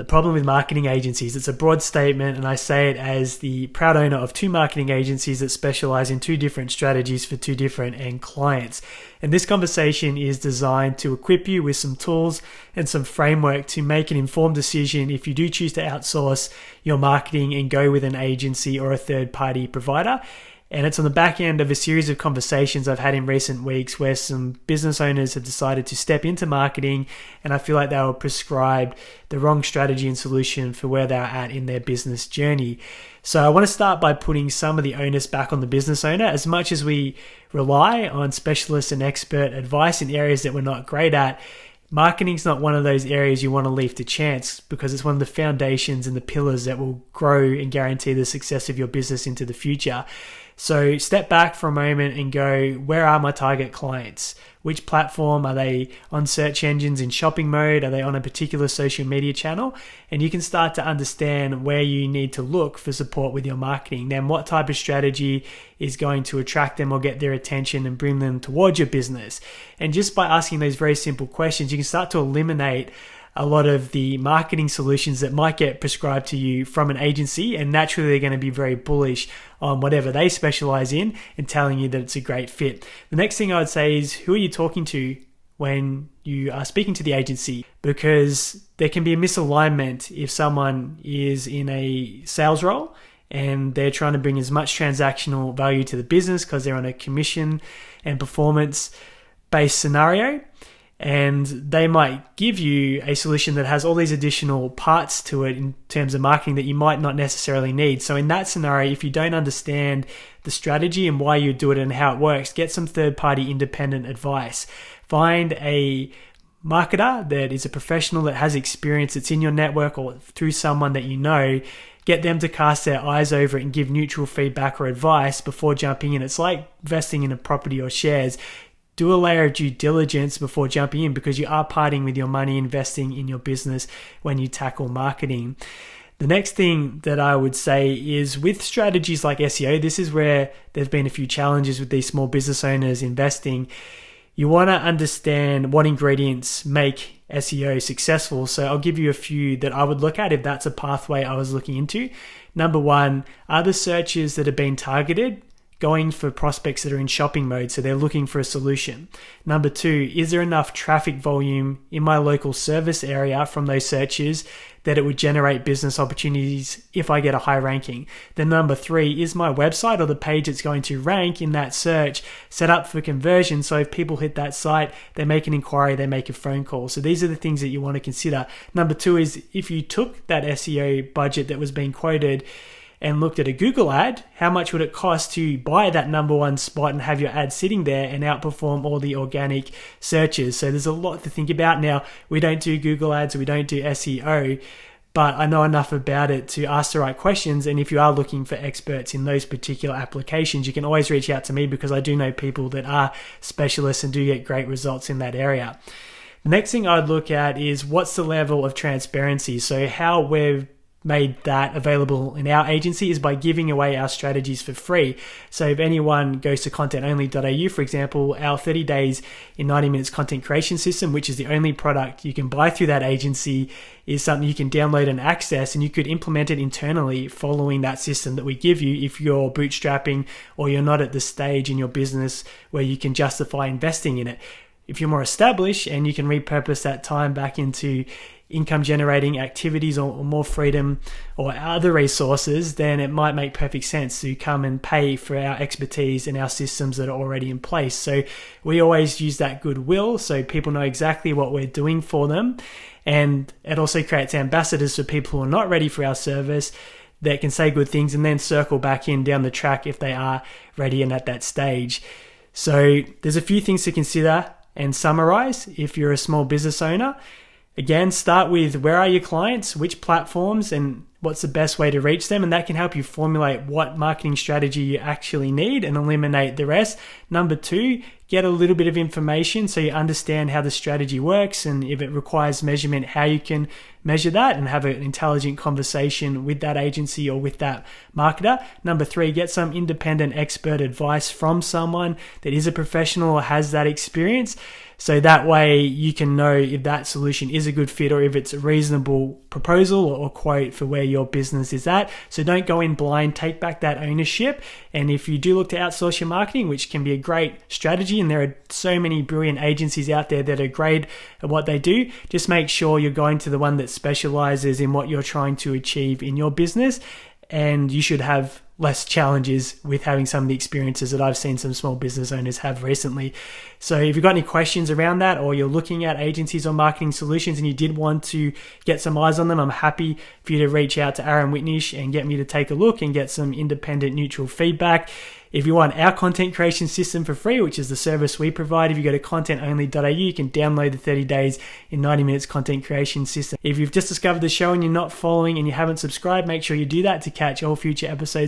The problem with marketing agencies, it's a broad statement, and I say it as the proud owner of 2 marketing agencies that specialize in 2 different strategies for 2 different end clients. And this conversation is designed to equip you with some tools and some framework to make an informed decision if you do choose to outsource your marketing and go with an agency or a third-party provider. And it's on the back end of a series of conversations I've had in recent weeks where some business owners have decided to step into marketing, and I feel like they were prescribed the wrong strategy and solution for where they're at in their business journey. So I want to start by putting some of the onus back on the business owner. As much as we rely on specialist and expert advice in areas that we're not great at, marketing's not one of those areas you want to leave to chance, because it's one of the foundations and the pillars that will grow and guarantee the success of your business into the future. So step back for a moment and go, where are my target clients? Which platform? Are they on search engines in shopping mode? Are they on a particular social media channel? And you can start to understand where you need to look for support with your marketing. Then what type of strategy is going to attract them or get their attention and bring them towards your business? And just by asking those very simple questions, you can start to eliminate a lot of the marketing solutions that might get prescribed to you from an agency, and naturally they're going to be very bullish on whatever they specialize in and telling you that it's a great fit. The next thing I would say is, who are you talking to when you are speaking to the agency? Because there can be a misalignment if someone is in a sales role and they're trying to bring as much transactional value to the business because they're on a commission and performance based scenario. And they might give you a solution that has all these additional parts to it in terms of marketing that you might not necessarily need. So in that scenario, if you don't understand the strategy and why you do it and how it works, get some third-party independent advice. Find a marketer that is a professional that has experience, that's in your network or through someone that you know. Get them to cast their eyes over it and give neutral feedback or advice before jumping in. It's like investing in a property or shares. Do a layer of due diligence before jumping in, because you are parting with your money investing in your business when you tackle marketing. The next thing that I would say is, with strategies like SEO, this is where there's been a few challenges with these small business owners investing. You want to understand what ingredients make SEO successful. So I'll give you a few that I would look at if that's a pathway I was looking into. Number 1, are the searches that are being targeted going for prospects that are in shopping mode, so they're looking for a solution? Number 2, is there enough traffic volume in my local service area from those searches that it would generate business opportunities if I get a high ranking? Then number 3, is my website or the page it's going to rank in that search set up for conversion? So if people hit that site, they make an inquiry, they make a phone call. So these are the things that you want to consider. Number 2 is, if you took that SEO budget that was being quoted and looked at a Google ad, how much would it cost to buy that number 1 spot and have your ad sitting there and outperform all the organic searches? So there's a lot to think about. Now, we don't do Google ads, we don't do SEO, but I know enough about it to ask the right questions. And if you are looking for experts in those particular applications, you can always reach out to me, because I do know people that are specialists and do get great results in that area. The next thing I'd look at is, what's the level of transparency? So how we've made that available in our agency is by giving away our strategies for free. So if anyone goes to contentonly.au, for example, our 30 days in 90 minutes content creation system, which is the only product you can buy through that agency, is something you can download and access, and you could implement it internally following that system that we give you if you're bootstrapping or you're not at the stage in your business where you can justify investing in it. If you're more established and you can repurpose that time back into income generating activities or more freedom or other resources, then it might make perfect sense to come and pay for our expertise and our systems that are already in place. So we always use that goodwill so people know exactly what we're doing for them. And it also creates ambassadors for people who are not ready for our service that can say good things and then circle back in down the track if they are ready and at that stage. So there's a few things to consider and summarize if you're a small business owner. Again, start with, where are your clients, which platforms, and what's the best way to reach them, and that can help you formulate what marketing strategy you actually need and eliminate the rest. Number 2, get a little bit of information so you understand how the strategy works, and if it requires measurement, how you can measure that and have an intelligent conversation with that agency or with that marketer. Number 3, get some independent expert advice from someone that is a professional or has that experience. So that way you can know if that solution is a good fit or if it's reasonable proposal or quote for where your business is at. So don't go in blind, take back that ownership. And if you do look to outsource your marketing, which can be a great strategy, and there are so many brilliant agencies out there that are great at what they do, just make sure you're going to the one that specializes in what you're trying to achieve in your business. And you should have less challenges with having some of the experiences that I've seen some small business owners have recently. So if you've got any questions around that, or you're looking at agencies or marketing solutions and you did want to get some eyes on them, I'm happy for you to reach out to Aaron Whitnish and get me to take a look and get some independent, neutral feedback. If you want our content creation system for free, which is the service we provide, if you go to contentonly.au, you can download the 30 days in 90 minutes content creation system. If you've just discovered the show and you're not following and you haven't subscribed, make sure you do that to catch all future episodes.